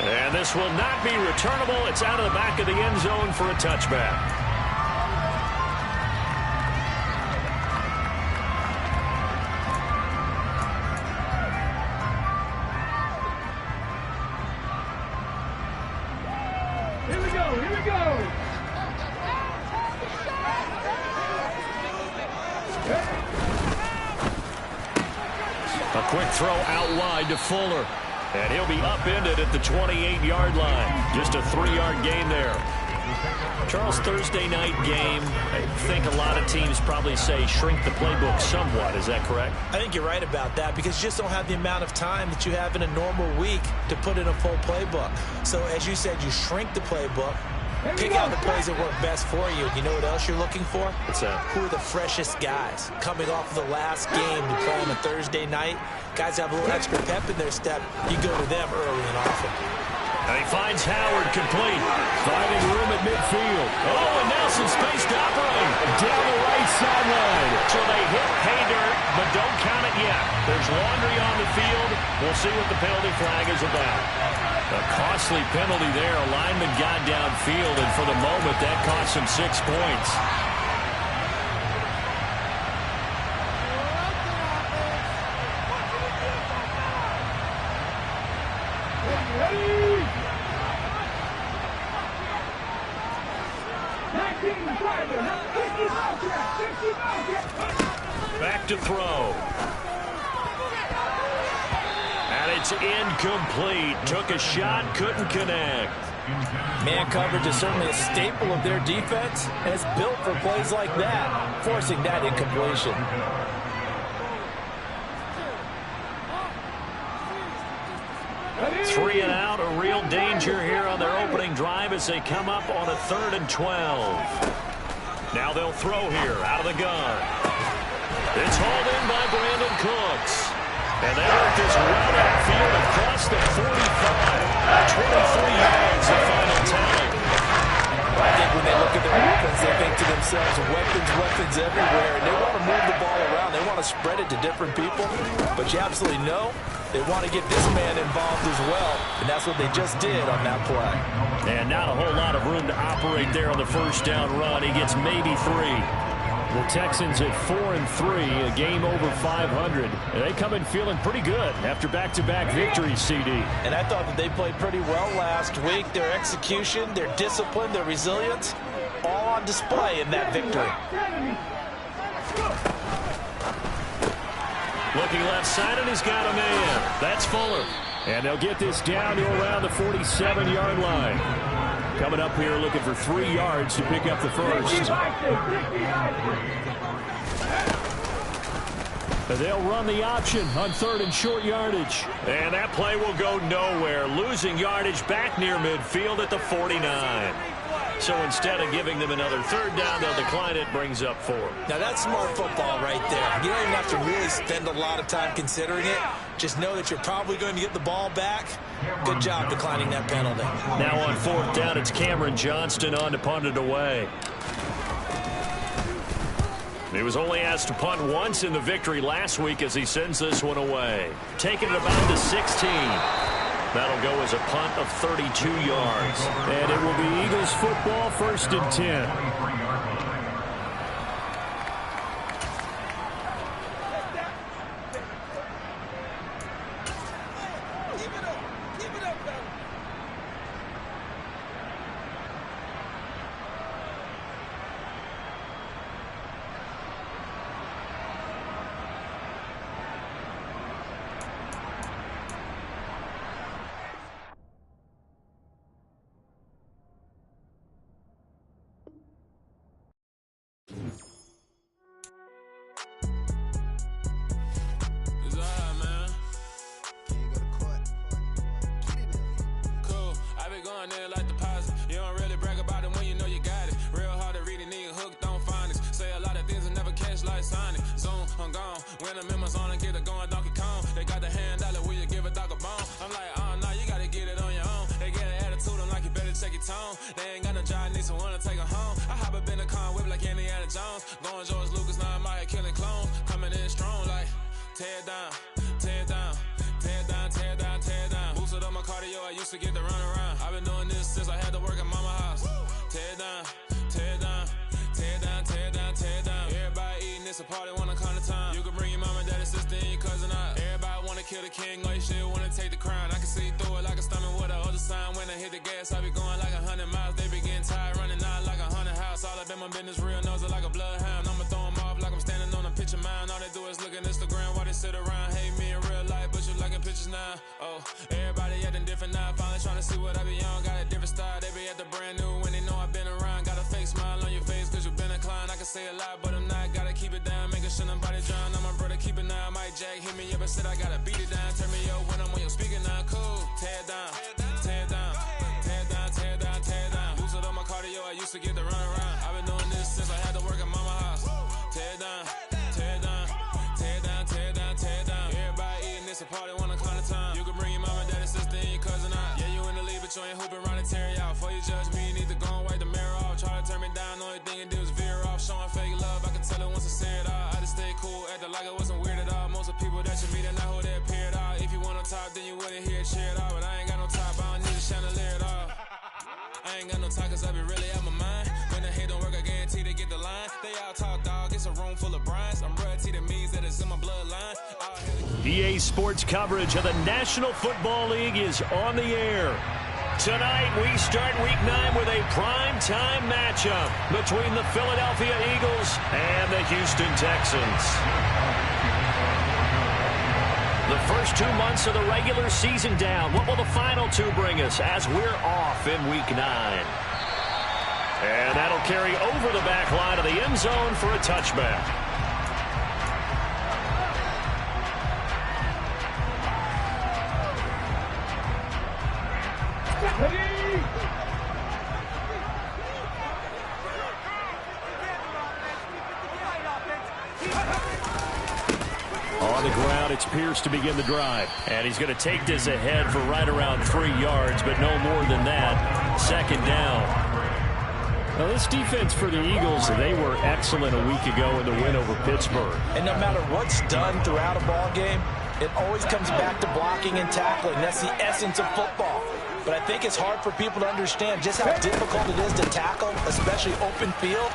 And this will not be returnable. It's out of the back of the end zone for a touchback. A quick throw out wide to Fuller. And he'll be upended at the 28-yard line. Just a 3-yard gain there. Charles, Thursday night game, I think a lot of teams probably say shrink the playbook somewhat. Is that correct? I think you're right about that because you just don't have the amount of time that you have in a normal week to put in a full playbook. So as you said, you shrink the playbook. Pick out the plays that work best for you. You know what else you're looking for? What's that? Who are the freshest guys? Coming off of the last game to play on a Thursday night, guys have a little extra pep in their step. You go to them early and often. And he finds Howard complete. Finding room at midfield. Oh, and now some space to operate. Down the right sideline. So they hit pay dirt, but don't count it yet. There's laundry on the field. We'll see what the penalty flag is about. A costly penalty there. A lineman got downfield, and for the moment, that cost him 6 points. Back to throw. And it's incomplete. Took a shot, couldn't connect. Man coverage is certainly a staple of their defense, and it's built for plays like that, forcing that incompletion. Three and out, a real danger here on their opening drive as they come up on a 3rd and 12. Now they'll throw here out of the gun. It's hauled in by Brandon Cooks. And they work this route outfield across the 45. 23 yards, the final tally. I think when they look at their offense, they think to themselves, weapons everywhere. And they want to move the ball around. They want to spread it to different people. But you absolutely know they want to get this man involved as well. And that's what they just did on that play. And not a whole lot of room to operate there on the first down run. He gets maybe 3. The Texans at 4-3, a game over 500. And they come in feeling pretty good after back-to-back victories, CD. And I thought that they played pretty well last week. Their execution, their discipline, their resilience, all on display in that victory. Looking left side, and he's got a man. That's Fuller. And they'll get this down to around the 47-yard line. Coming up here looking for 3 yards to pick up the first. They'll run the option on 3rd and short yardage. And that play will go nowhere. Losing yardage back near midfield at the 49. So instead of giving them another 3rd down, they'll decline it, brings up 4. Now that's smart football right there. You don't even have to really spend a lot of time considering it. Just know that you're probably going to get the ball back. Good job declining that penalty. Now on 4th down, it's Cameron Johnston on to punt it away. He was only asked to punt once in the victory last week as he sends this one away. Taking it about the 16. That'll go as a punt of 32 yards. And it will be Eagles football, 1st and 10. They ain't got no job, need someone to take her home. I hop up in the car, whip like Indiana Jones. Going George Lucas, now I'm out here killing clones. Coming in strong like tear down, tear down, tear down, tear down, tear down. Boosted up my cardio, I used to get to run around. I've been doing this since I had to work at mama house. Tear it down, tear it down, tear it down, tear it down, tear it down. Everybody eating, it's a party, one kind of time. You can bring your mama, daddy, sister, and your cousin out. Everybody wanna kill the king, or you shit wanna take the crown. I can see through it like a stomach with a other sign. When I hit the gas, I be going like 100 miles. They be getting tired, running out like 100 house. All up in my business, real nose like a bloodhound. I'ma throw them off like I'm standing on a picture mound. All they do is look at Instagram while they sit around. Hate me in real life, but you liking pictures now. Oh, everybody acting different now. Finally trying to see what I be on. Got a different style, they be at the brand new when they know I've been around. Got a fake smile on your face cause you been inclined. I can say a lot, but I'm not. Gotta keep it down, making sure nobody drown. I'm my brother, keep it now. Mike Jack hit me up and said I gotta beat it down. Turn me up when I'm on your speaker now. Cool, tear it down, tear it down, tear it down, tear it down, tear it down. Lose it on my cardio, I used to get to run around. I've been doing this since I had to work at mama house. Tear it down, tear it down, tear it down, tear it down, tear it down. Everybody eating, it's a party, one kind of time. You can bring your mama, daddy, sister, and your cousin out. Yeah, you in the lead, but you ain't hooping around and tear you out. Before you judge me, you need to go and wipe the mirror off. Try to turn me down, the only thing you do is veer off. Showing fake love, I can tell it once I say it all. I just stay cool, acting like it wasn't weird at all. Most of the people that you meet are not who they appear at all. If you want on top, then you wouldn't hear it cheer at all. But I ain't got no top, I don't need a chandelier at all. I ain't got no talk cause I be really out my mind. When the hate don't work, I guarantee they get the line. They all talk dog, it's a room full of Bryans. I'm royalty, that means that it's in my bloodline. EA Sports coverage of the National Football League is on the air. Tonight, we start Week 9 with a prime-time matchup between the Philadelphia Eagles and the Houston Texans. The first 2 months of the regular season down. What will the final 2 bring us as we're off in Week 9? And that'll carry over the back line of the end zone for a touchback. On the ground, it's Pierce to begin the drive. And he's going to take this ahead for right around 3 yards, but no more than that. Second down. Now, this defense for the Eagles, they were excellent a week ago in the win over Pittsburgh. And no matter what's done throughout a ball game, it always comes back to blocking and tackling. That's the essence of football. But I think it's hard for people to understand just how difficult it is to tackle, especially open field.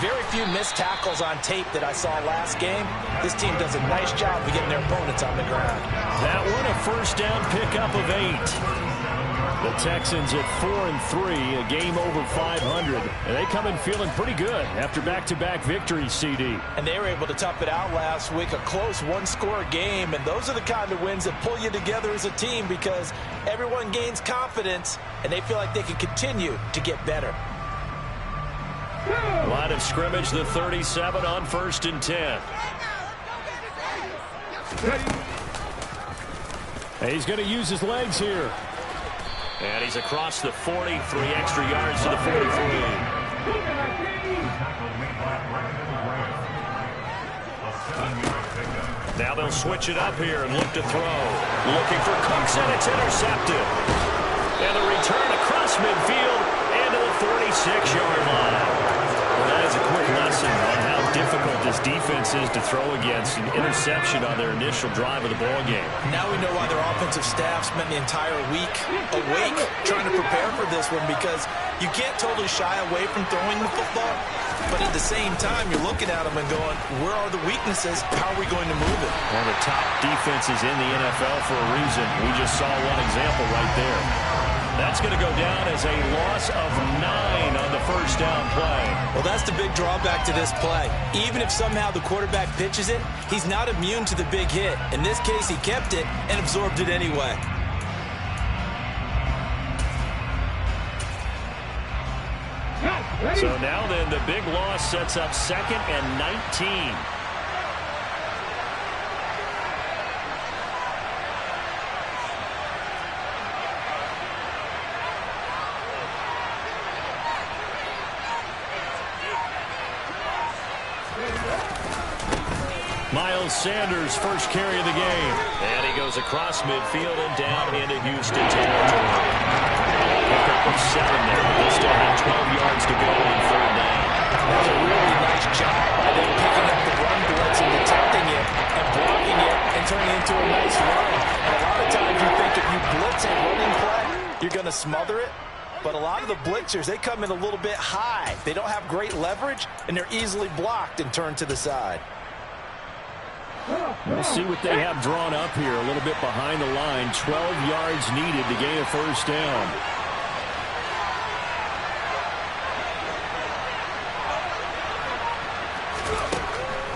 Very few missed tackles on tape that I saw last game. This team does a nice job of getting their opponents on the ground. That one a first down pickup of 8. The Texans at 4-3, a game over 500. And they come in feeling pretty good after back-to-back victories, CD. And they were able to tough it out last week, a close one-score game. And those are the kind of wins that pull you together as a team because everyone gains confidence and they feel like they can continue to get better. Line of scrimmage, the 37 on 1st and 10. And he's going to use his legs here. And he's across the 40, 3 extra yards to the 43. Now they'll switch it up here and look to throw. Looking for Cooks, and it's intercepted. And the return across midfield into the 46-yard line. Well, that is a quick lesson on how difficult this defense is to throw against. An interception on their initial drive of the ballgame. Now we know why their offensive staff spent the entire week awake trying to prepare for this one because you can't totally shy away from throwing the football. But at the same time, you're looking at them and going, where are the weaknesses? How are we going to move it? One of the top defenses in the NFL for a reason. We just saw one example right there. That's going to go down as a loss of 9 on the first down play. Well, that's the big drawback to this play. Even if somehow the quarterback pitches it, he's not immune to the big hit. In this case, he kept it and absorbed it anyway. So now then, the big loss sets up 2nd and 19. Miles Sanders, first carry of the game. And he goes across midfield and down into Houston territory. Pickup of 7 there, but they still have 12 yards to go in 3rd down. That was a really nice job by them picking up the run blitz and detecting it and blocking it and turning it into a nice run. And a lot of times you think if you blitz a running play, you're going to smother it. But a lot of the blitzers, they come in a little bit high. They don't have great leverage, and they're easily blocked and turned to the side. We'll see what they have drawn up here. A little bit behind the line. 12 yards needed to gain a first down.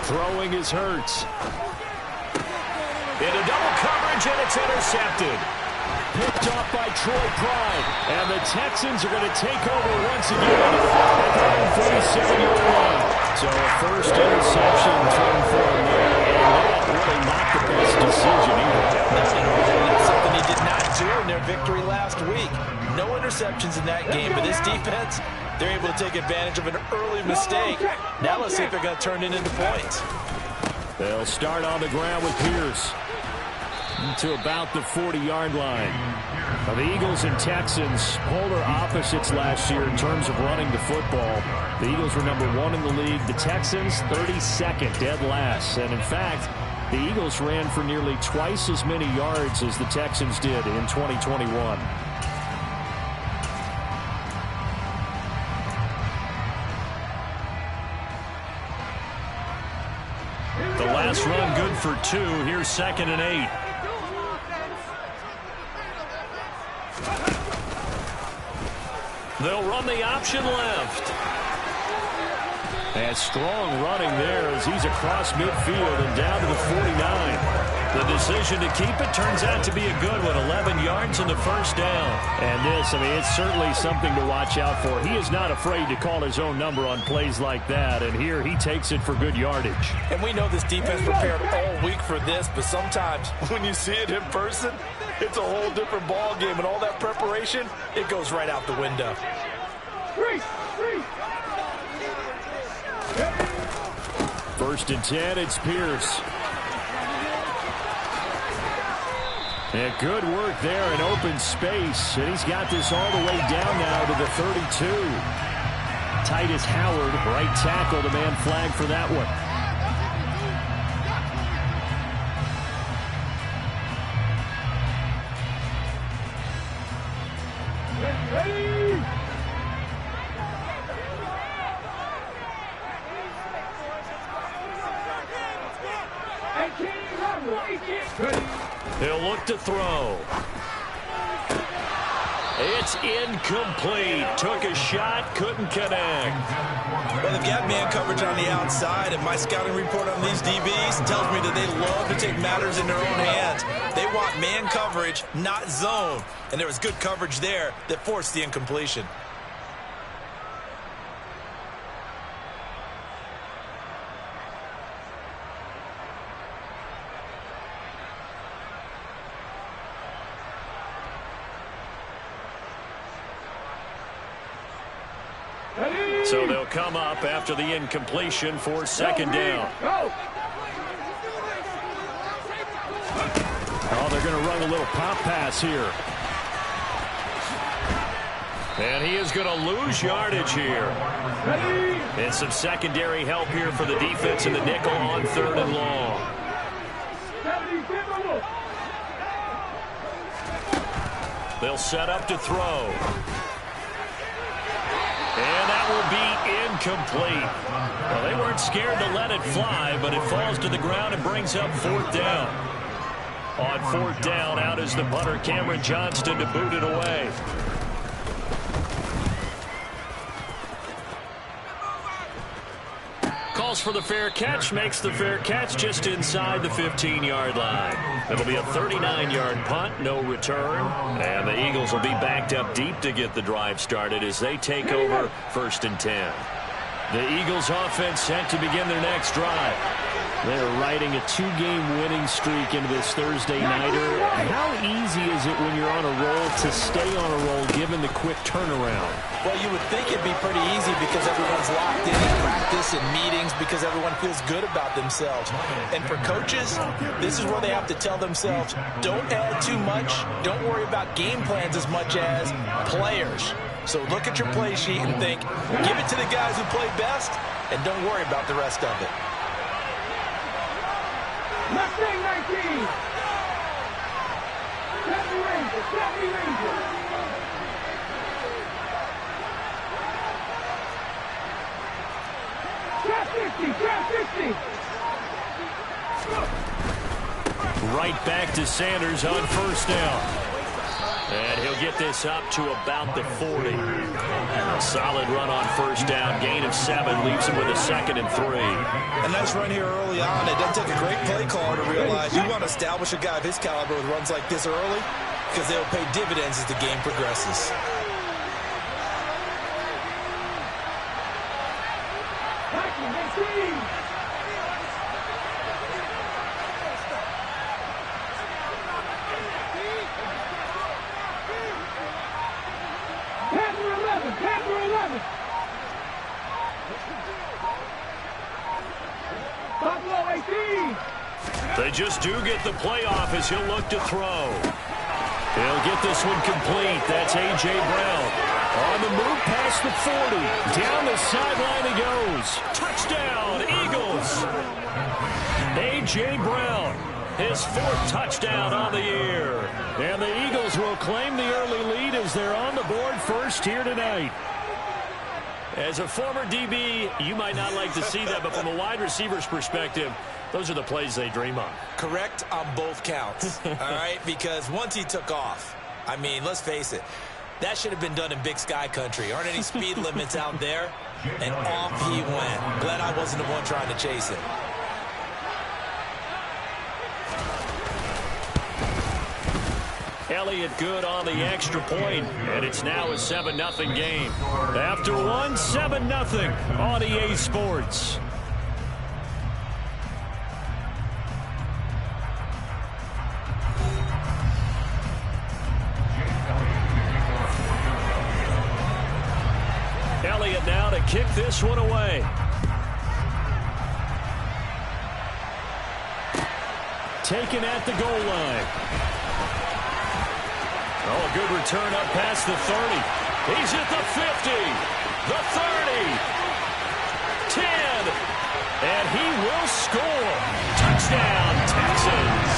Throwing is Hurts. Into double coverage, and it's intercepted. Picked off by Troy Pride. And the Texans are going to take over once again at their 37-yard line. So a first interception thrown for him there. And that really not the best decision either. That's something he did not do in their victory last week. No interceptions in that game, but this defense, they're able to take advantage of an early mistake. Now let's see if they're going to turn it into points. They'll start on the ground with Pierce to about the 40-yard line. Now, the Eagles and Texans, polar opposites last year in terms of running the football. The Eagles were number 1 in the league. The Texans, 32nd, dead last. And in fact, the Eagles ran for nearly twice as many yards as the Texans did in 2021. The last run good for 2. Here's 2nd and 8. They'll run the option left. And strong running there as he's across midfield and down to the 49. The decision to keep it turns out to be a good one. 11 yards in the first down. And this, I mean, it's certainly something to watch out for. He is not afraid to call his own number on plays like that. And here he takes it for good yardage. And we know this defense prepared all week for this, but sometimes when you see it in person, it's a whole different ball game. And all that preparation, it goes right out the window. First and 10, it's Pierce. And good work there in open space. And he's got this all the way down now to the 32. Titus Howard, right tackle, the man flag for that one. He'll look to throw. It's incomplete. Took a shot, couldn't connect. Well, they've got man coverage on the outside, and my scouting report on these DBs tells me that they love to take matters in their own hands. They want man coverage, not zone. And there was good coverage there that forced the incompletion. So they'll come up after the incompletion for second down. Oh, they're going to run a little pop pass here. And he is going to lose yardage here. And some secondary help here for the defense in the nickel on 3rd and long. They'll set up to throw. And that will be incomplete. Well, they weren't scared to let it fly, but it falls to the ground and brings up 4th down. On 4th down, out is the punter, Cameron Johnston, to boot it away. Calls for the fair catch, makes the fair catch just inside the 15-yard line. It'll be a 39-yard punt, no return. And the Eagles will be backed up deep to get the drive started as they take over 1st and 10. The Eagles offense set to begin their next drive. They're riding a 2-game winning streak into this Thursday nighter. How easy is it when you're on a roll to stay on a roll given the quick turnaround? Well, you would think it'd be pretty easy because everyone's locked in practice and meetings because everyone feels good about themselves. And for coaches, this is where they have to tell themselves, don't add too much. Don't worry about game plans as much as players. So look at your play sheet and think, give it to the guys who play best, and don't worry about the rest of it. Mustang 19. 70 Rangers. right back to Sanders on first down. And he'll get this up to about the 40. A solid run on first down. Gain of 7 leaves him with a 2nd and 3. A nice run here early on. It doesn't take a great play caller to realize you want to establish a guy of his caliber with runs like this early because they'll pay dividends as the game progresses. They just do get the playoff as he'll look to throw. He'll get this one complete. That's A.J. Brown. On the move past the 40. Down the sideline he goes. Touchdown, Eagles. A.J. Brown, his 4th touchdown on the year. And the Eagles will claim the early lead as they're on the board first here tonight. As a former DB, you might not like to see that, but from a wide receiver's perspective, those are the plays they dream of. Correct on both counts, all right? Because once he took off, I mean, let's face it, that should have been done in Big Sky country. Aren't any speed limits out there? And off he went. Glad I wasn't the one trying to chase it. Elliott good on the extra point, and it's now a 7-0 game. After one, 7-0 on EA Sports. Elliott now to kick this one away. Taken at the goal line. Oh, a good return up past the 30. He's at the 50, the 30, 10, and he will score. Touchdown, Texans.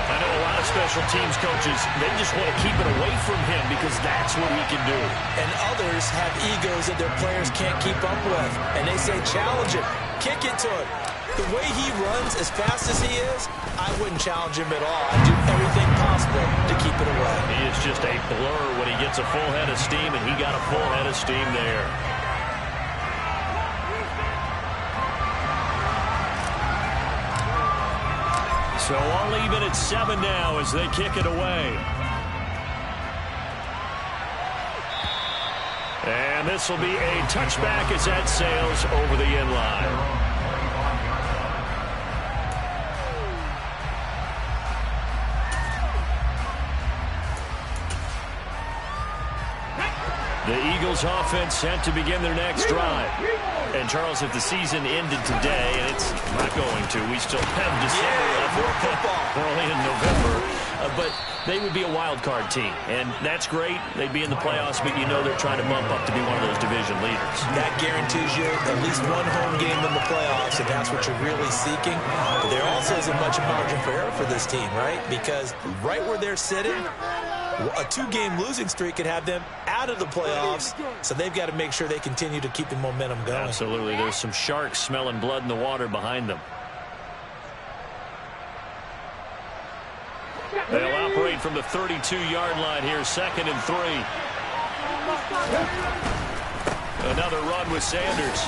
I know a lot of special teams coaches, they just want to keep it away from him because that's what he can do. And others have egos that their players can't keep up with. And they say, challenge him, kick it to him. The way he runs as fast as he is, I wouldn't challenge him at all. I'd do everything possible to keep it away. He is just a blur when he gets a full head of steam, and he got a full head of steam there. So all even at 7 now as they kick it away. And this will be a touchback as that sails over the end line. The Eagles offense set to begin their next drive. And, Charles, if the season ended today, and it's not going to, we still have December left. We're only in November. But they would be a wild card team. And that's great. They'd be in the playoffs, but you know they're trying to bump up to be one of those division leaders. That guarantees you at least one home game in the playoffs, if that's what you're really seeking. But there also isn't much margin for error for this team, right? Because right where they're sitting, a 2-game losing streak could have them out of the playoffs, so they've got to make sure they continue to keep the momentum going. Absolutely. There's some sharks smelling blood in the water behind them. They'll operate from the 32-yard line here, 2nd and 3. Another run with Sanders.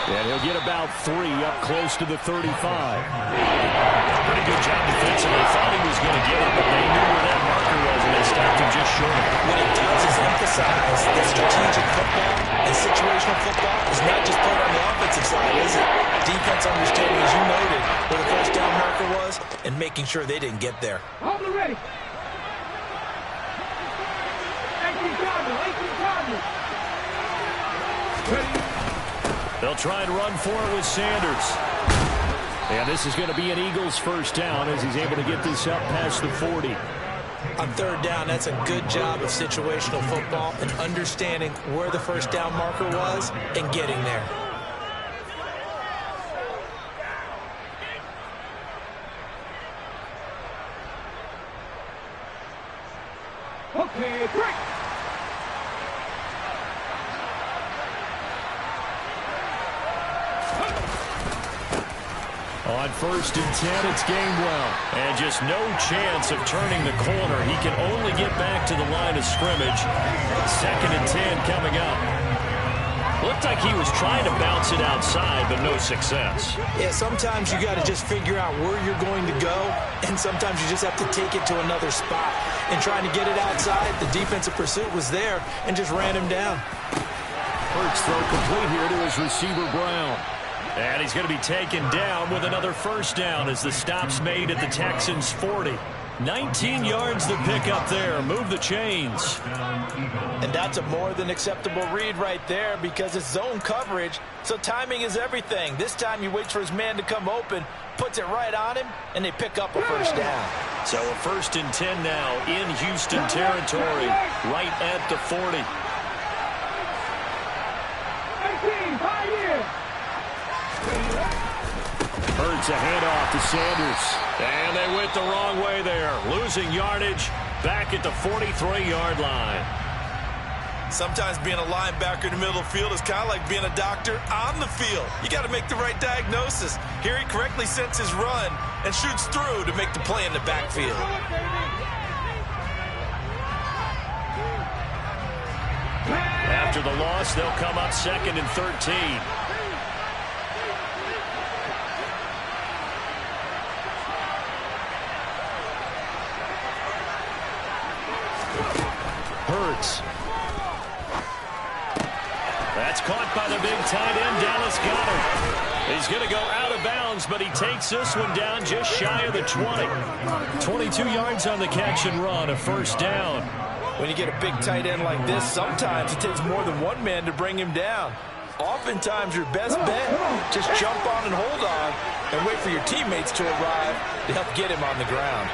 And he'll get about 3 up close to the 35. Pretty good job defensively. Thought he was going to get it, but they knew where that marker was, and they stopped him just short. What it does is emphasize that strategic football and situational football is not just played on the offensive side, is it? Defense understanding, as you noted, where the first down marker was and making sure they didn't get there. Hold it ready. 18 They'll try and run for it with Sanders. And this is going to be an Eagles first down as he's able to get this up past the 40. On 3rd down, that's a good job of situational football and understanding where the first down marker was and getting there. Okay, break. On 1st and 10, it's Gainwell. And just no chance of turning the corner. He can only get back to the line of scrimmage. 2nd and 10 coming up. Looked like he was trying to bounce it outside, but no success. Yeah, sometimes you got to just figure out where you're going to go, and sometimes you just have to take it to another spot. And trying to get it outside, the defensive pursuit was there and just ran him down. Hurts throw complete here to his receiver, Brown. And he's going to be taken down with another first down as the stop's made at the Texans' 40. 19 yards to pick up there. Move the chains. And that's a more than acceptable read right there because it's zone coverage, so timing is everything. This time you wait for his man to come open, puts it right on him, and they pick up a first down. So a 1st and 10 now in Houston territory, right at the 40. 18, 5 years. Hurts a handoff to Sanders. And they went the wrong way there. Losing yardage back at the 43-yard line. Sometimes being a linebacker in the middle of the field is kind of like being a doctor on the field. You got to make the right diagnosis. Here he correctly sets his run and shoots through to make the play in the backfield. After the loss, they'll come up 2nd and 13. Hurts. That's caught by the big tight end, Dallas Goedert. He's going to go out of bounds, but he takes this one down just shy of the 20. 22 yards on the catch and run, a first down. When you get a big tight end like this, sometimes it takes more than one man to bring him down. Oftentimes, your best bet, just jump on and hold on and wait for your teammates to arrive to help get him on the ground.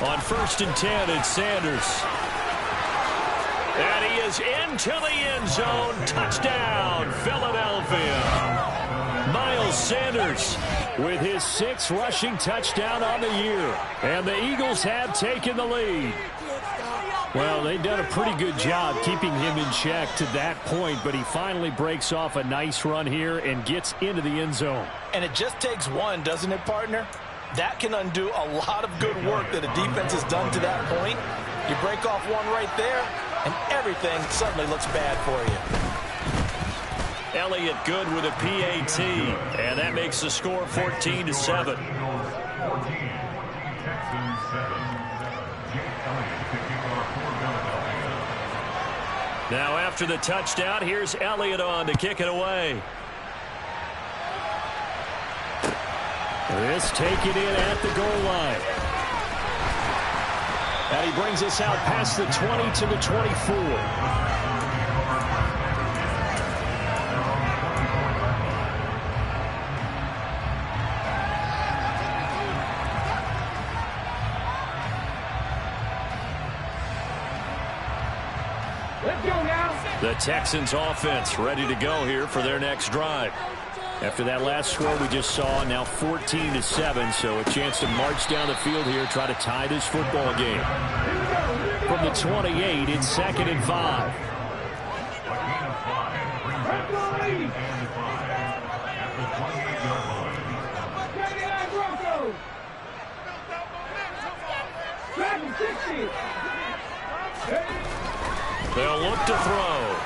On 1st and 10, it's Sanders. And he is into the end zone. Touchdown, Philadelphia. Miles Sanders with his 6th rushing touchdown on the year. And the Eagles have taken the lead. Well, they've done a pretty good job keeping him in check to that point, but he finally breaks off a nice run here and gets into the end zone. And it just takes one, doesn't it, partner? That can undo a lot of good work that a defense has done to that point. You break off one right there, and everything suddenly looks bad for you. Elliott good with a PAT, and that makes the score 14-7. Now after the touchdown, here's Elliott on to kick it away. This taken in at the goal line. And he brings us out past the 20 to the 24. Let's go now. The Texans offense ready to go here for their next drive. After that last score we just saw, now 14-7, so a chance to march down the field here, try to tie this football game. From the 28, it's 2nd and 5. They'll look to throw.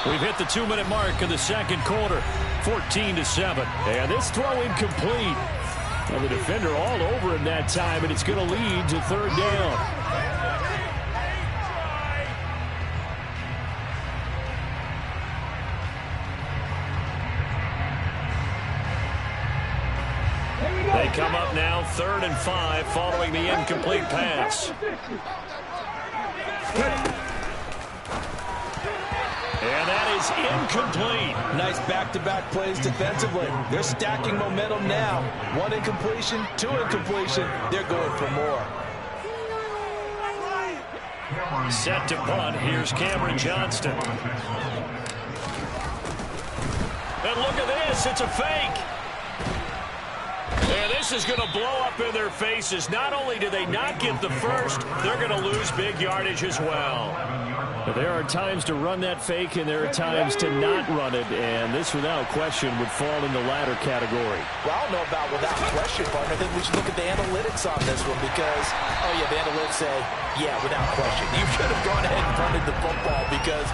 We've hit the 2-minute mark of the second quarter. 14-7. And this throw incomplete. Well, the defender all over him that time, and it's going to lead to 3rd down. They come up now 3rd and 5 following the incomplete pass. And that is incomplete. Nice back-to-back plays defensively. They're stacking momentum now. 1 incompletion, 2 incompletion. They're going for more. Set to punt. Here's Cameron Johnston. And look at this. It's a fake. And this is going to blow up in their faces. Not only do they not get the first, they're going to lose big yardage as well. But there are times to run that fake, and there are times to not run it, and this, without question, would fall in the latter category. Well, I don't know about without question, partner. I think we should look at the analytics on this one because, oh, yeah, the analytics say, yeah, without question. You should have gone ahead and punted the football because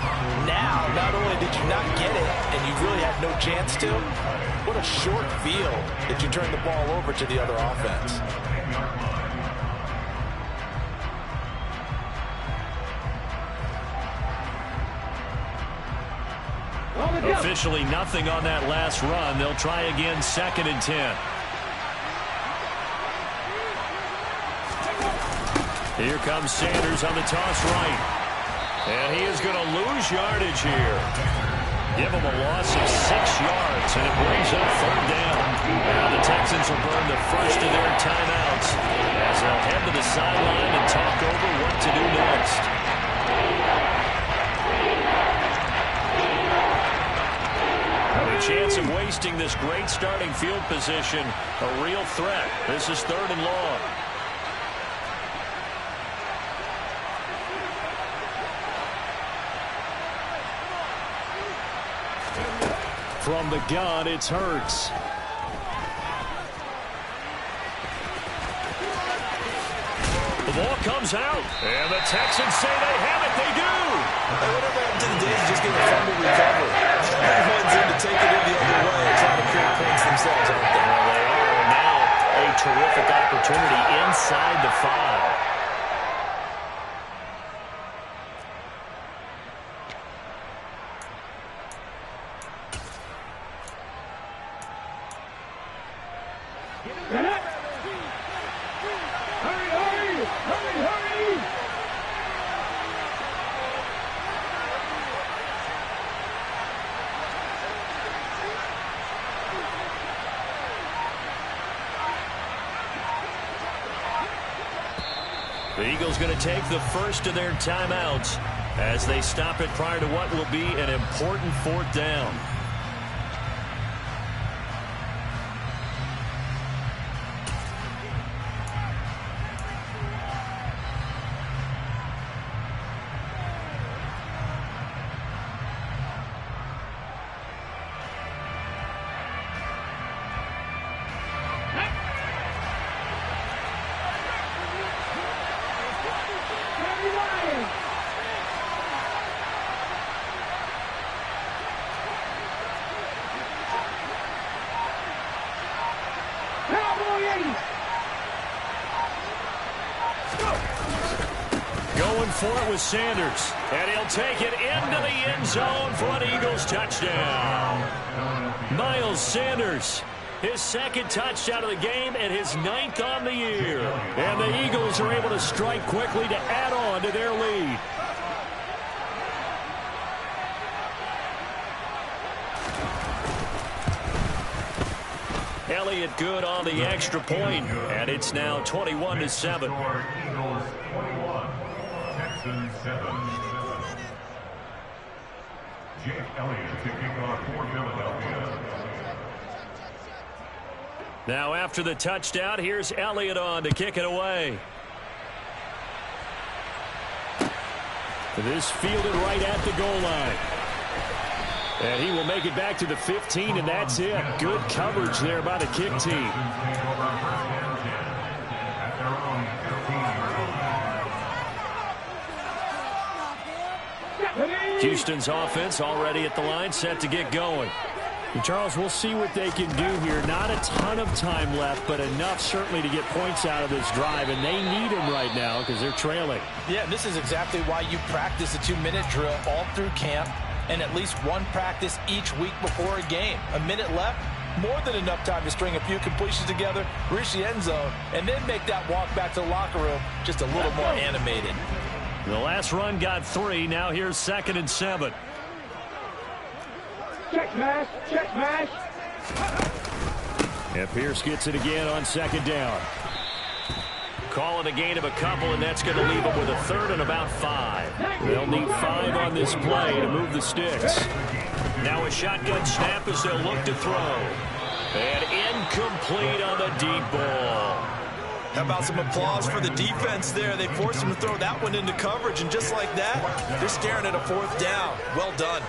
now, not only did you not get it, and you really had no chance to, what a short field that you turned the ball over to the other offense. Officially nothing on that last run. They'll try again, 2nd and 10. Here comes Sanders on the toss right. And he is going to lose yardage here. Give him a loss of 6 yards, and it brings up 3rd down. Now the Texans will burn the first of their timeouts as they'll head to the sideline and talk over what to do next. A chance of wasting this great starting field position, a real threat. This is 3rd and long. From the gun, it's Hurts. The ball comes out, and the Texans say they have it. They do. Hey, whatever happened to the days of just getting a fumble recovery? Everyone's in to take it in the other way and trying to create points themselves, aren't they? Well, they are. And now a terrific opportunity inside the 5. The Eagles going to take the first of their timeouts as they stop it prior to what will be an important 4th down. Going for it with Sanders, and he'll take it into the end zone for an Eagles touchdown. Miles Sanders, his 2nd touchdown of the game and his 9th on the year. And the Eagles are able to strike quickly to add on to their lead. Elliott good on the extra point, and it's now 21-7. Texans 7. Jake Elliott to kick off for Philadelphia. Now after the touchdown, here's Elliott on to kick it away. This fielded right at the goal line. And he will make it back to the 15, and that's it. Good coverage there by the kick team. Houston's offense already at the line, set to get going. And Charles, we'll see what they can do here. Not a ton of time left, but enough certainly to get points out of this drive, and they need them right now because they're trailing. Yeah, this is exactly why you practice a 2-minute drill all through camp and at least one practice each week before a game. A minute left, more than enough time to string a few completions together, reach the end zone, and then make that walk back to the locker room just a little more animated. The last run got 3. Now here's 2nd and 7. Check mash, check mash. And Pierce gets it again on 2nd down. Call it a gain of a couple, and that's going to leave them with a 3rd and about 5. They'll need 5 on this play to move the sticks. Now a shotgun snap as they'll look to throw. And in Incomplete on the deep ball. How about some applause for the defense there? They forced him to throw that one into coverage, and just like that, they're staring at a 4th down. Well done.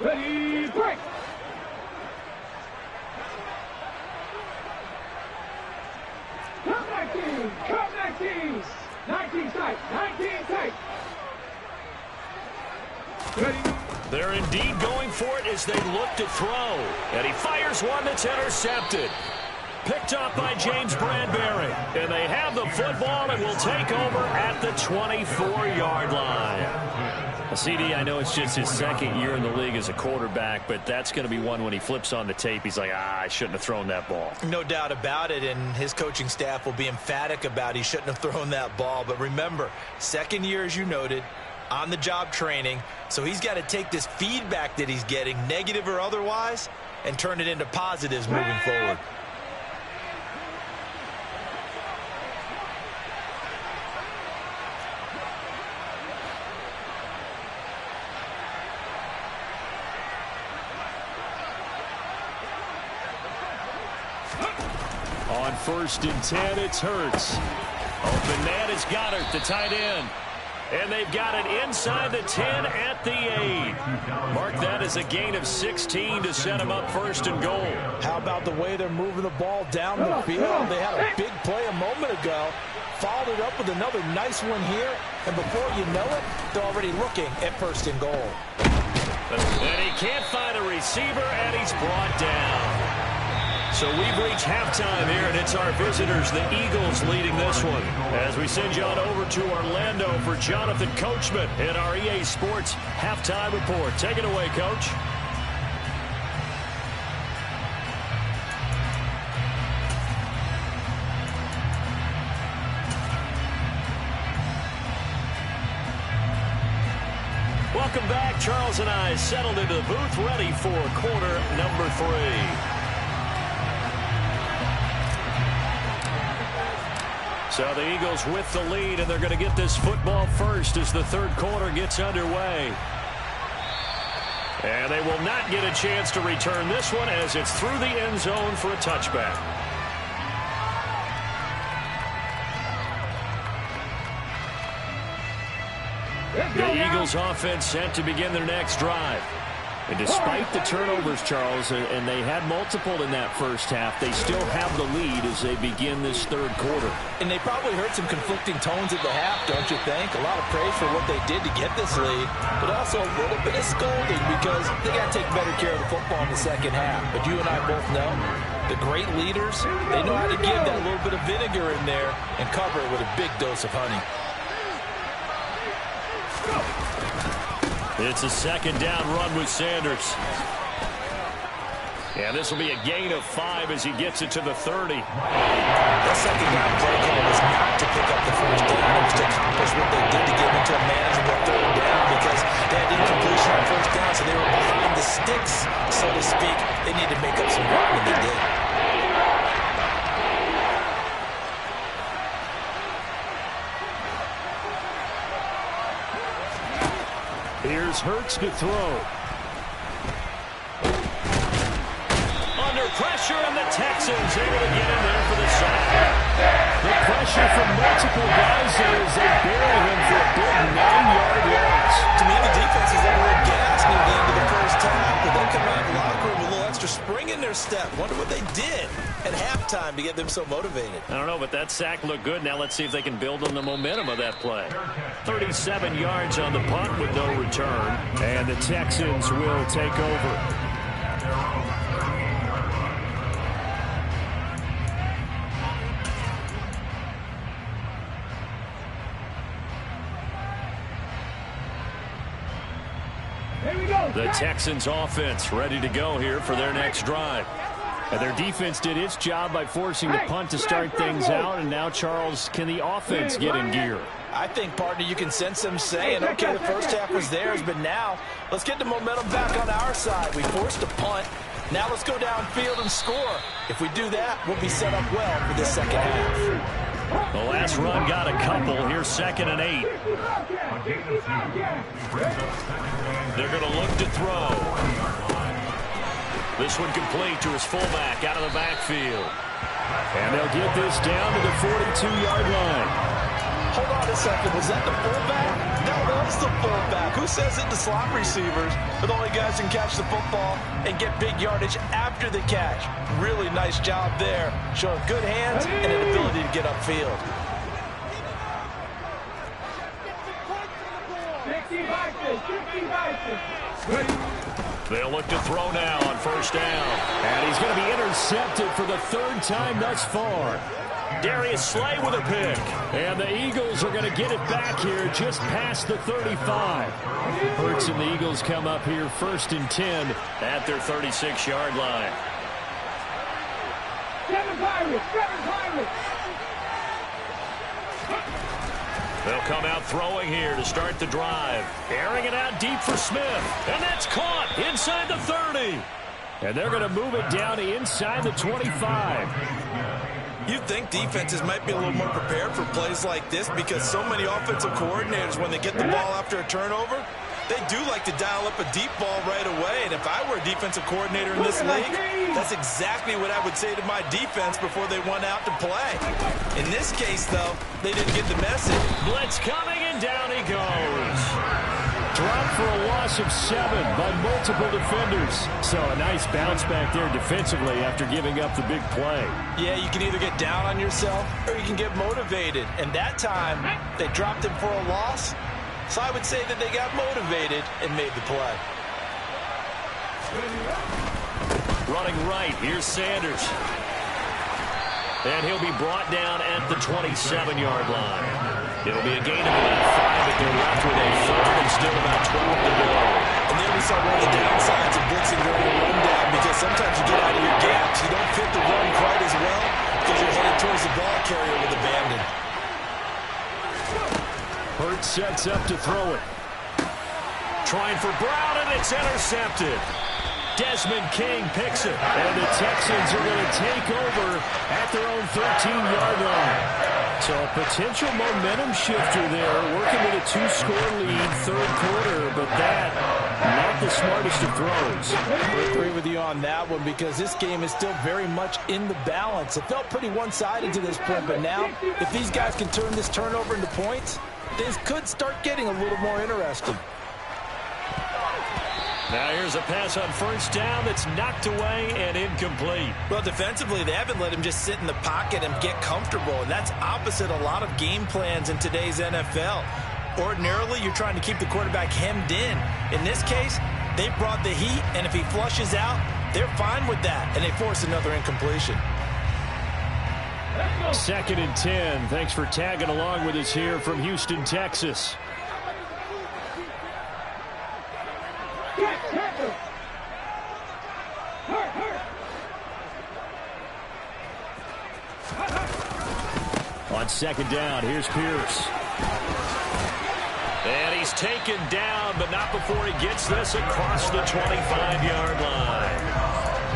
Ready, break. Come 19, come 19. 19 tight, 19 tight. Ready. They're indeed going for it as they look to throw. And he fires one that's intercepted. Picked up by James Bradbury. And they have the football and will take over at the 24-yard line. CD, I know it's just his 2nd year in the league as a quarterback, but that's going to be one when he flips on the tape, he's like, I shouldn't have thrown that ball. No doubt about it, and his coaching staff will be emphatic about he shouldn't have thrown that ball. But remember, 2nd year, as you noted, on-the-job training, so he's got to take this feedback that he's getting, negative or otherwise, and turn it into positives moving forward. On 1st and 10, it's Hurts. Open man is Goddard, the tight end. And they've got it inside the 10 at the 8. Mark that as a gain of 16 to set them up 1st and goal. How about the way they're moving the ball down the field? They had a big play a moment ago. Followed it up with another nice one here. And before you know it, they're already looking at 1st and goal. And he can't find a receiver, and he's brought down. So we've reached halftime here, and it's our visitors, the Eagles, leading this one. As we send you on over to Orlando for Jonathan Coachman in our EA Sports Halftime Report. Take it away, Coach. Welcome back. Charles and I settled into the booth, ready for quarter number 3. So the Eagles with the lead, and they're going to get this football first as the 3rd quarter gets underway. And they will not get a chance to return this one as it's through the end zone for a touchback. The Eagles offense set to begin their next drive. And despite the turnovers, Charles, and they had multiple in that first half, they still have the lead as they begin this 3rd quarter. And they probably heard some conflicting tones at the half, don't you think? A lot of praise for what they did to get this lead, but also a little bit of scolding because they got to take better care of the football in the 2nd half. But you and I both know the great leaders, they know how to give that little bit of vinegar in there and cover it with a big dose of honey. It's a 2nd down run with Sanders. And this will be a gain of 5 as he gets it to the 30. That 2nd down play call was not to pick up the 1st down. It was to accomplish what they did to get into a manageable 3rd down because they had incompletion on 1st down, so they were behind the sticks, so to speak. They needed to make up some ground, and they did. Here's Hurts to throw. Under pressure, and the Texans able to get in there for the sack. The pressure from multiple guys there as they bury him for a big 9-yard loss. To me, the defense is a little gassed near the end of the first half, but they come out of the locker room with a little extra spring in their step. Wonder what they did at halftime to get them so motivated. I don't know, but that sack looked good. Now let's see if they can build on the momentum of that play. 37 yards on the punt with no return, and the Texans will take over. The Texans offense ready to go here for their next drive. And their defense did its job by forcing the punt to start things out. And now, Charles, can the offense get in gear? I think, partner, you can sense them saying, okay, the first half was theirs, but now let's get the momentum back on our side. We forced a punt. Now let's go downfield and score. If we do that, we'll be set up well for this 2nd half. The last run got a couple. Here's 2nd and 8. They're going to look to throw. This one complete to his fullback out of the backfield. And they'll get this down to the 42-yard line. Hold on a second. Was that the fullback? That was the fullback. Who says it? The slot receivers are the only guys who can catch the football and get big yardage after the catch. Really nice job there. Showing good hands and an ability to get upfield. 60 They'll look to throw now on 1st down. And he's going to be intercepted for the 3rd time thus far. Darius Slay with a pick. And the Eagles are going to get it back here just past the 35. Hurts and the Eagles come up here 1st and 10 at their 36-yard line. 7 Pirates. They'll come out throwing here to start the drive. Airing it out deep for Smith. And that's caught inside the 30. And they're going to move it down to inside the 25. You'd think defenses might be a little more prepared for plays like this because so many offensive coordinators, when they get the ball after a turnover, they do like to dial up a deep ball right away. And if I were a defensive coordinator in this league, that's exactly what I would say to my defense before they went out to play. In this case, though, they didn't get the message. Blitz coming, and down he goes. Dropped for a loss of 7 by multiple defenders. So a nice bounce back there defensively after giving up the big play. Yeah, you can either get down on yourself or you can get motivated. And that time, they dropped him for a loss. So I would say that they got motivated and made the play. Running right, here's Sanders. And he'll be brought down at the 27-yard line. It'll be a gain of about 5 if they're left with a 3rd and still about 12 to go. And then we saw one of the downsides of blitzing during a rundown because sometimes you get out of your gaps. You don't fit the run quite as well because you're headed towards the ball carrier with abandon. Hurts sets up to throw it. Trying for Brown, and it's intercepted. Desmond King picks it. And the Texans are going to take over at their own 13-yard line. So a potential momentum shifter there, working with a 2-score lead, 3rd quarter, but that, not the smartest of throws. I agree with you on that one because this game is still very much in the balance. It felt pretty one-sided to this point, but now, if these guys can turn this turnover into points, things could start getting a little more interesting. Now here's a pass on 1st down that's knocked away and incomplete. Well, defensively, they haven't let him just sit in the pocket and get comfortable, and that's opposite a lot of game plans in today's NFL. Ordinarily, you're trying to keep the quarterback hemmed in. In this case, they brought the heat, and if he flushes out, they're fine with that, and they force another incompletion. 2nd and 10. Thanks for tagging along with us here from Houston, Texas. On 2nd down, here's Pierce. And he's taken down, but not before he gets this across the 25-yard line.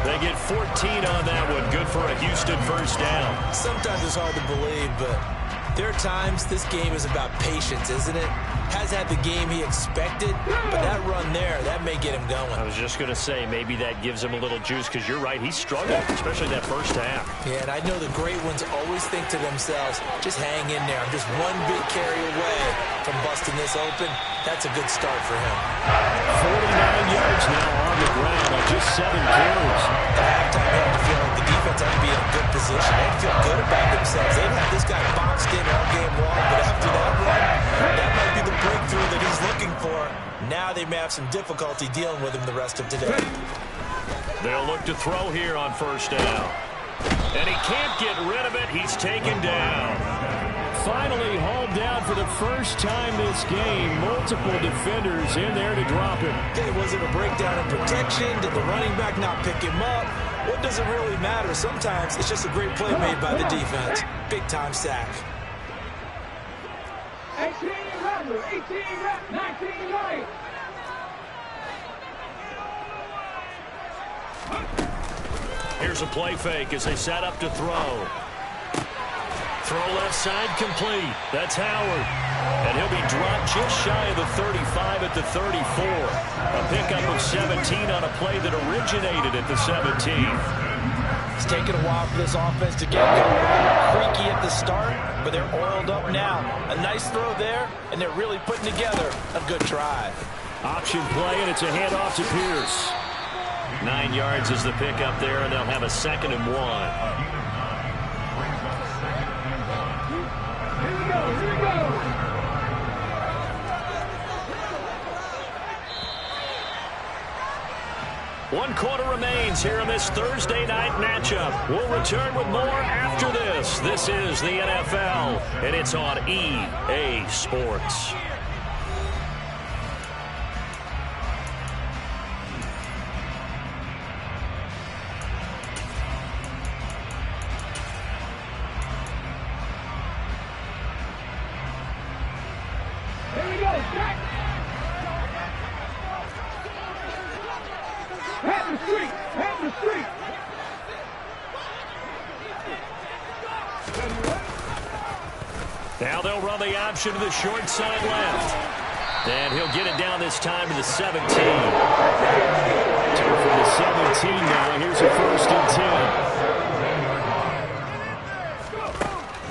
They get 14 on that one. Good for a Houston 1st down. Sometimes it's hard to believe, but there are times this game is about patience, isn't it? Has had the game he expected, but that run there, that may get him going. I was just going to say, maybe that gives him a little juice, because you're right, he struggled, especially that 1st half. Yeah, and I know the great ones always think to themselves, just hang in there. I'm just one big carry away from busting this open. That's a good start for him. 49 yards now on the ground on just 7 carries. At halftime, you have to feel like the defense had to be in a good position. They had to feel good about themselves. They've had this guy boxed in all game long, but after that run, that might be the breakthrough that he's looking for. Now they may have some difficulty dealing with him the rest of today. They'll look to throw here on 1st down. And he can't get rid of it. He's taken down. Finally hauled down for the 1st time this game. Multiple defenders in there to drop him. Okay, was it a breakdown in protection? Did the running back not pick him up? What does it really matter? Sometimes it's just a great play made by the defense. Big-time sack. 18 Rattler, 18 Rattler, 19 right. Here's a play fake as they set up to throw. Throw left side complete. That's Howard. And he'll be dropped just shy of the 35 at the 34. A pickup of 17 on a play that originated at the 17. It's taken a while for this offense to get going. Creaky at the start, but they're oiled up now. A nice throw there, and they're really putting together a good drive. Option play, and it's a handoff to Pierce. 9 yards is the pickup there, and they'll have a 2nd and 1. Here we go, here we go. One quarter remains here in this Thursday night matchup. We'll return with more after this. This is the NFL, and it's on EA Sports. Here we go, Jack. Head the street, head the street. Now they'll run the option to the short side left. And he'll get it down this time to the 17. Two from the 17 now. Here's a 1st and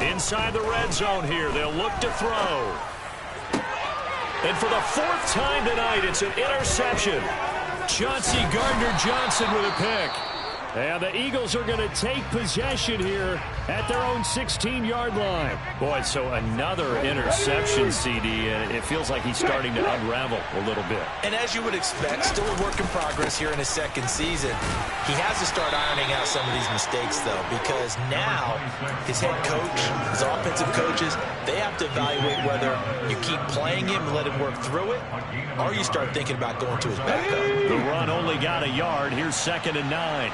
10. Inside the red zone here. They'll look to throw. And for the 4th time tonight, it's an interception. Chauncey Gardner-Johnson with a pick. And the Eagles are going to take possession here at their own 16-yard line. Boy, so another interception, CD, and it feels like he's starting to unravel a little bit. And as you would expect, still a work in progress here in his 2nd season. He has to start ironing out some of these mistakes, though, because now his head coach, his offensive coaches, they have to evaluate whether you keep playing him and let him work through it, or you start thinking about going to his backup. The run only got a yard. Here's 2nd and 9.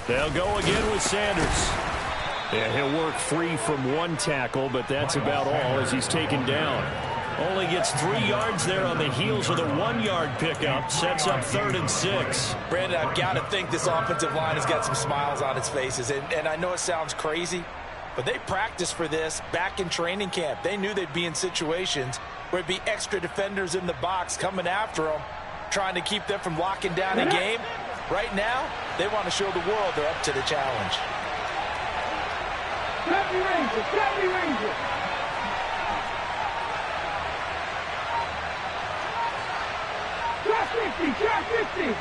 They'll go again with Sanders. Yeah, he'll work free from 1 tackle, but that's about all as he's taken down. Only gets 3 yards there on the heels of the 1-yard pickup. Sets up 3rd and 6. Brandon, I've got to think this offensive line has got some smiles on its faces. And I know it sounds crazy, but they practiced for this back in training camp. They knew they'd be in situations where it'd be extra defenders in the box coming after them, trying to keep them from locking down a game. Right now, they want to show the world they're up to the challenge. 70 Rangers, 70 Rangers. Shot 50, shot 50.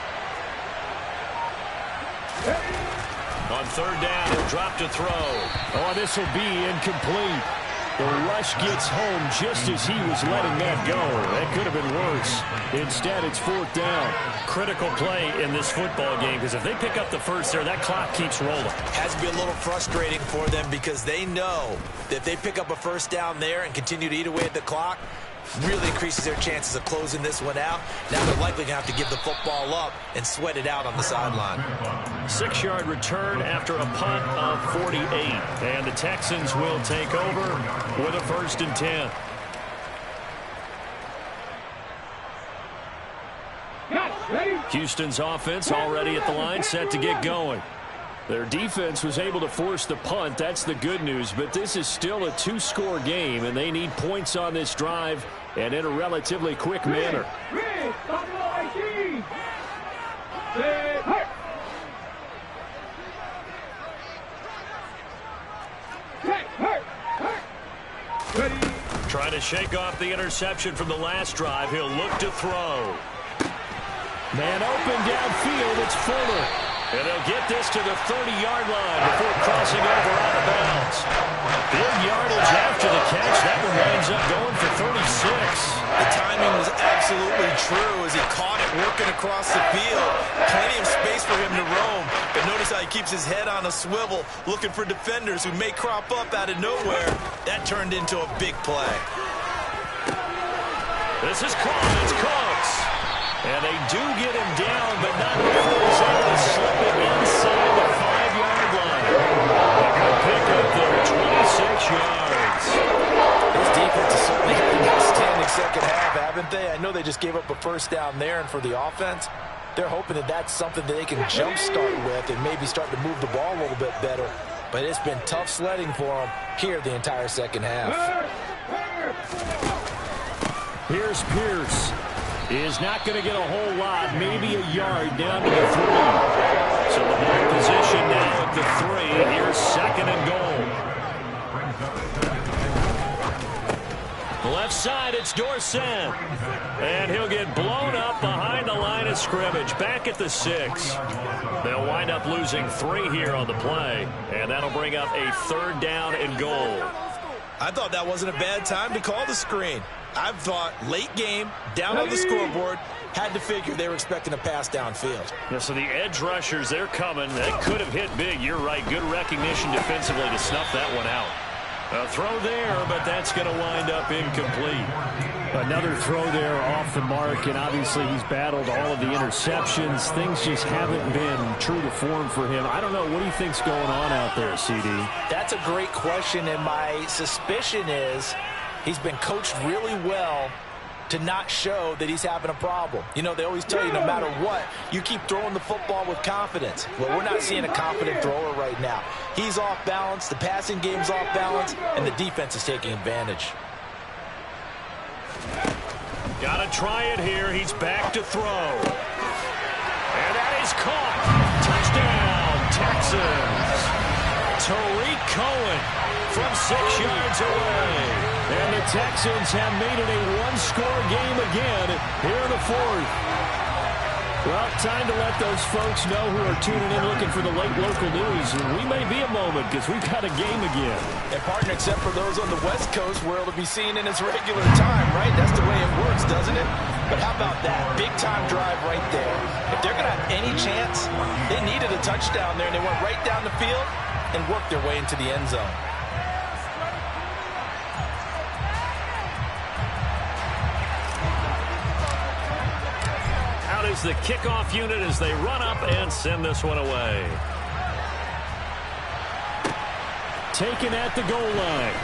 On 3rd down, he'll drop to throw. Oh, this will be incomplete. The rush gets home just as he was letting that go. That could have been worse. Instead, it's 4th down. Critical play in this football game, because if they pick up the first there, that clock keeps rolling. Has to be a little frustrating for them because they know that if they pick up a 1st down there and continue to eat away at the clock, really increases their chances of closing this one out. Now they're likely going to have to give the football up and sweat it out on the sideline. 6-yard return after a punt of 48. And the Texans will take over with a 1st and 10. Houston's offense already at the line, set to get going. Their defense was able to force the punt. That's the good news. But this is still a 2-score game, and they need points on this drive and in a relatively quick manner. Trying to shake off the interception from the last drive. He'll look to throw. Man open downfield. It's Fuller. And they'll get this to the 30-yard line before crossing over out of bounds. Big yardage after the catch. That one winds up going for 36. The timing was absolutely true as he caught it working across the field. Plenty of space for him to roam. But notice how he keeps his head on a swivel, looking for defenders who may crop up out of nowhere. That turned into a big play. This is caught. It's close. And they do get him down, but not before he's able to slip it inside the 5-yard yards. This defense has certainly had an outstanding second half, haven't they? I know they just gave up a first down there, and for the offense, they're hoping that that's something that they can jumpstart with and maybe start to move the ball a little bit better. But it's been tough sledding for them here the entire second half. Here's Pierce. Is not going to get a whole lot, maybe a yard down to the 3. So the ball position now at the 3. Here's second and goal. The left side, it's Dorsett. And he'll get blown up behind the line of scrimmage. Back at the 6. They'll wind up losing 3 here on the play. And that'll bring up a 3rd down and goal. I thought that wasn't a bad time to call the screen. I thought late game, down on the scoreboard, had to figure they were expecting a pass downfield. Yeah, so the edge rushers, they're coming. That could have hit big. You're right. Good recognition defensively to snuff that one out. A throw there, but that's going to wind up incomplete. Another throw there off the mark, and obviously he's battled all of the interceptions. Things just haven't been true to form for him. I don't know. What do you think's going on out there, CD? That's a great question, and my suspicion is he's been coached really well to not show that he's having a problem. You know, they always tell you no matter what, you keep throwing the football with confidence. Well, we're not seeing a confident thrower right now. He's off balance, the passing game's off balance, and the defense is taking advantage. Got to try it here. He's back to throw. And that is caught. Touchdown, Texans. Tariq Cohen from 6 yards away. And the Texans have made it a one-score game again here in the 4th. Well, time to let those folks know who are tuning in looking for the late local news. We may be a moment because we've got a game again. And partner, except for those on the West Coast where it'll be seen in its regular time, right? That's the way it works, doesn't it? But how about that? Big-time drive right there. If they're going to have any chance, they needed a touchdown there, and they went right down the field and worked their way into the end zone. Out is the kickoff unit as they run up and send this one away. Taken at the goal line.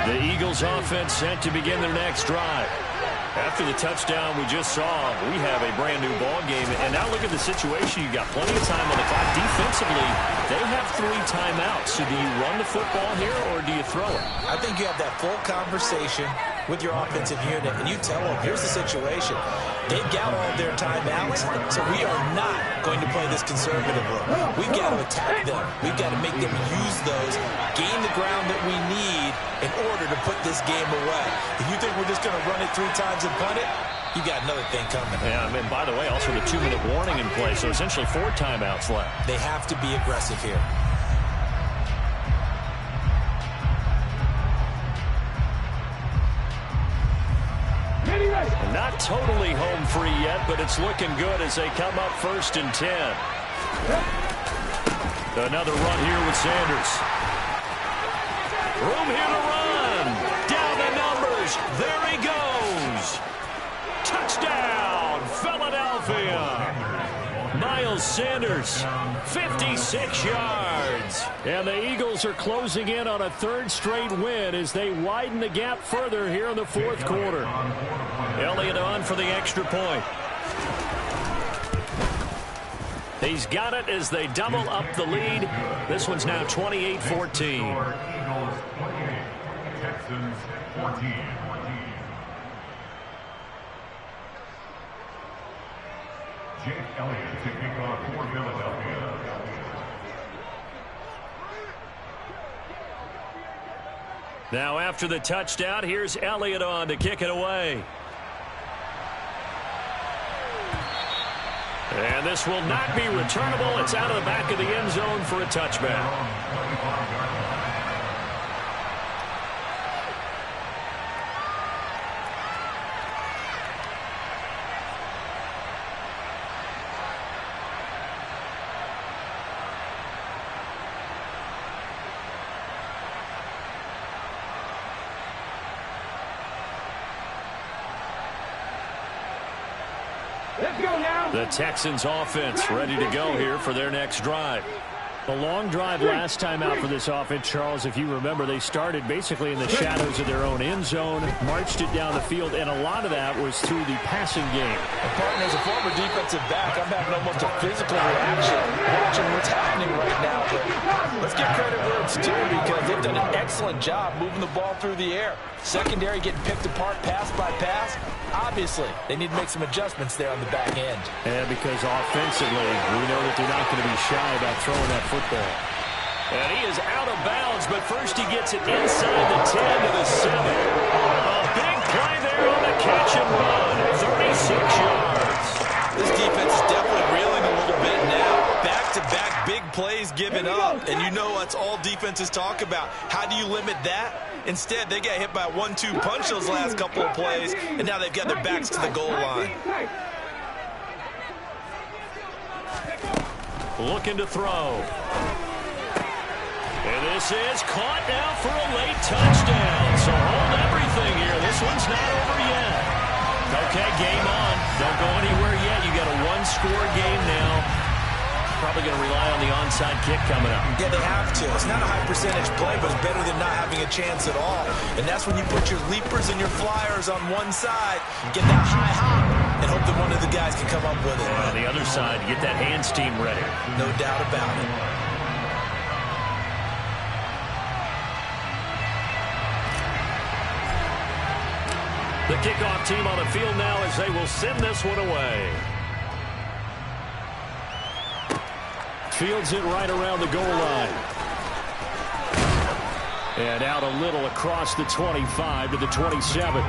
The Eagles offense set to begin their next drive. After the touchdown we just saw, we have a brand new ball game. And now look at the situation. You've got plenty of time on the clock. Defensively, they have 3 timeouts. So do you run the football here or do you throw it? I think you have that full conversation with your offensive unit, and you tell them, here's the situation. They've got all of their timeouts, so we are not going to play this conservatively. We've got to attack them. We've got to make them use those, gain the ground that we need in order to put this game away. If you think we're just going to run it 3 times and punt it, you got another thing coming. Yeah, and by the way, also the 2-minute warning in play, so essentially 4 timeouts left. They have to be aggressive here. Not totally home free yet, but it's looking good as they come up 1st and 10. Another run here with Sanders. Room here to run. Down the numbers. There he goes. Touchdown, Philadelphia. Miles Sanders, 56 yards. And the Eagles are closing in on a 3rd straight win as they widen the gap further here in the 4th quarter. Elliott on for the extra point. He's got it as they double up the lead. This one's now 28-14. Eagles 28, Texans 14. Jake Elliott to kick off for Philadelphia. Now after the touchdown, here's Elliott on to kick it away. And this will not be returnable. It's out of the back of the end zone for a touchback. Let's go now. The Texans offense ready to go here for their next drive. A long drive last time out for this offense, Charles. If you remember, they started basically in the shadows of their own end zone, marched it down the field, and a lot of that was through the passing game. And partner, as a former defensive back, I'm having almost a physical reaction watching what's happening right now. But let's give credit where it's due because they've done an excellent job moving the ball through the air. Secondary getting picked apart pass by pass. Obviously, they need to make some adjustments there on the back end. And because offensively, we know that they're not going to be shy about throwing that football. And he is out of bounds, but first he gets it inside the 10 to the 7. A big play there on the catch and run. 36 yards. This defense is definitely reeling a little bit now. Back-to-back big plays given up. And you know that's all defenses talk about. How do you limit that? Instead, they got hit by a 1-2 punch those last couple of plays, and now they've got their backs to the goal line. Looking to throw. And this is caught now for a late touchdown. So hold everything here. This one's not over yet. Okay, game on. Don't go anywhere yet. You got a one-score game now. Probably going to rely on the onside kick coming up. Yeah, they have to. It's not a high percentage play, but it's better than not having a chance at all. And that's when you put your leapers and your flyers on one side, get that high hop, and hope that one of the guys can come up with it. On the other side, get that hands team ready. No doubt about it. The kickoff team on the field now as they will send this one away. Fields it right around the goal line. And out a little across the 25 to the 27.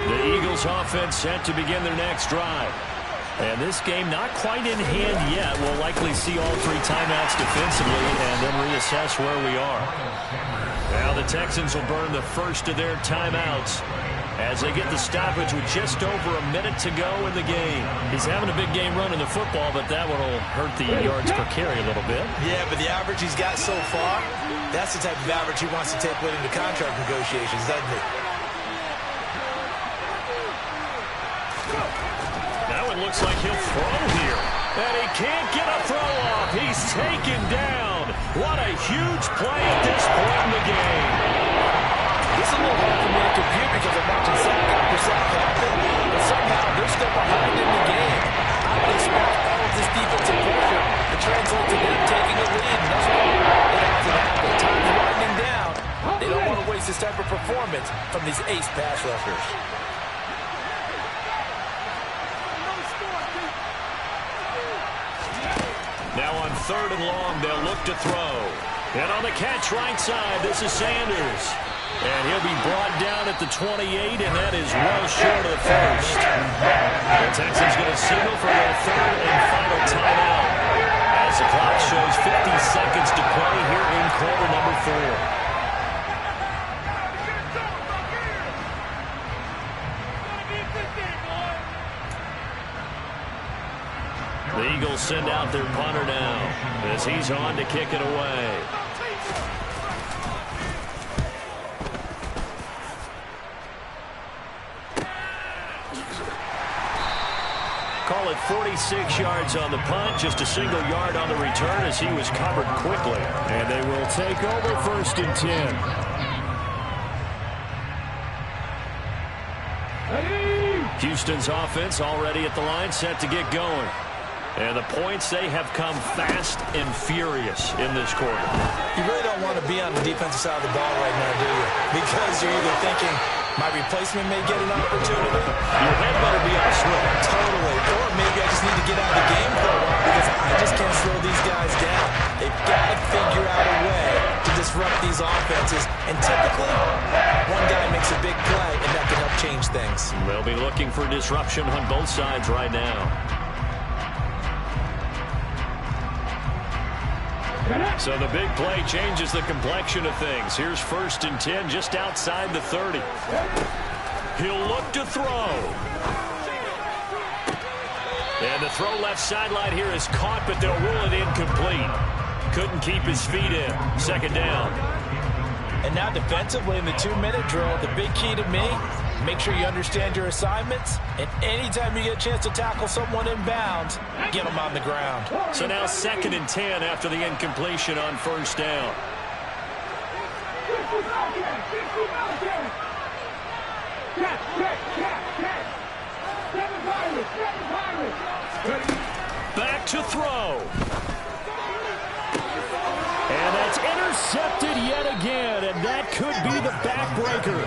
The Eagles offense set to begin their next drive. And this game not quite in hand yet. We'll likely see all three timeouts defensively and then reassess where we are. Now the Texans will burn the first of their timeouts as they get the stoppage with just over a minute to go in the game. He's having a big game running the football, but that one will hurt the yards per carry a little bit. Yeah, but the average he's got so far, that's the type of average he wants to take with him to contract negotiations, doesn't he? That one looks like he'll throw here. And he can't get a throw off. He's taken down. What a huge play at this point in the game. This is a little hard for me to compute because I'm watching sack after sack happen, but somehow they're still behind in the game. I would expect all of this defensive pressure to translate to them taking a lead. And that's why it hasn't happened. Time's winding down. They don't want to waste this type of performance from these ace pass rushers. Now on 3rd and long, they'll look to throw. And on the catch right side, this is Sanders. And he'll be brought down at the 28, and that is well short of the first. The Texans going to signal for their 3rd and final timeout as the clock shows 50 seconds to play here in quarter number 4. The Eagles send out their punter now as he's on to kick it away. Call it 46 yards on the punt, just a single yard on the return as he was covered quickly. And they will take over 1st and 10. Houston's offense already at the line, set to get going. And the points, they have come fast and furious in this quarter. You really don't want to be on the defensive side of the ball right now, do you? Because you're either thinking, my replacement may get an opportunity. Your head better be on swivel. Totally. Or maybe I just need to get out of the game for a while because I just can't slow these guys down. They've got to figure out a way to disrupt these offenses. And typically, one guy makes a big play, and that can help change things. They'll be looking for disruption on both sides right now. So the big play changes the complexion of things. Here's 1st and 10 just outside the 30. He'll look to throw. And the throw left sideline here is caught, but they'll rule it incomplete. Couldn't keep his feet in. 2nd down. And now defensively in the 2-minute drill, the big key to me, make sure you understand your assignments, and anytime you get a chance to tackle someone inbounds, get them on the ground. So now 2nd and 10 after the incompletion on 1st down. Back to throw. And that's intercepted yet again, and that could be the backbreaker.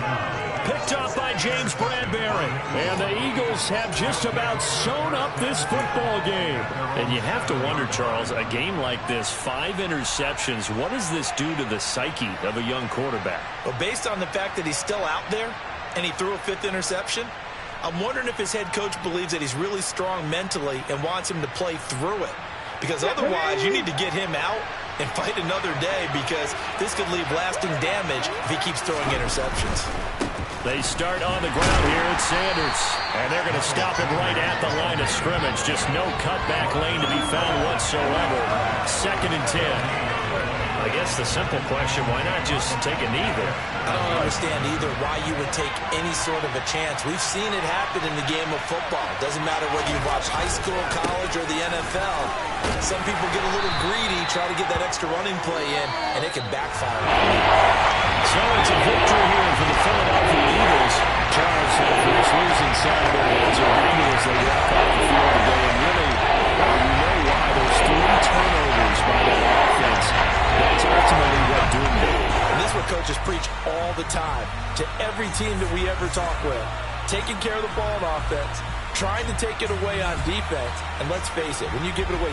Picked up by James Bradbury. And the Eagles have just about sewn up this football game. And you have to wonder, Charles, a game like this, 5 interceptions, what does this do to the psyche of a young quarterback? Well, based on the fact that he's still out there and he threw a 5th interception, I'm wondering if his head coach believes that he's really strong mentally and wants him to play through it. Because otherwise, you need to get him out and fight another day, because this could leave lasting damage if he keeps throwing interceptions. They start on the ground here at Sanders, and they're going to stop him right at the line of scrimmage. Just no cutback lane to be found whatsoever. 2nd and 10. I guess the simple question, why not just take a knee there? I don't understand either why you would take any sort of a chance. We've seen it happen in the game of football. Doesn't matter whether you watch high school, college, or the NFL. Some people get a little greedy, try to get that extra running play in, and it can backfire. So it's a victory here for the Philadelphia Eagles. Charles, for this losing side of their heads are hanging as they walk off the field today. And really, you know why. Those 3 turnovers by that offense, that's ultimately what doomed it. And this is what coaches preach all the time to every team that we ever talk with. Taking care of the ball on offense, trying to take it away on defense, and let's face it, when you give it away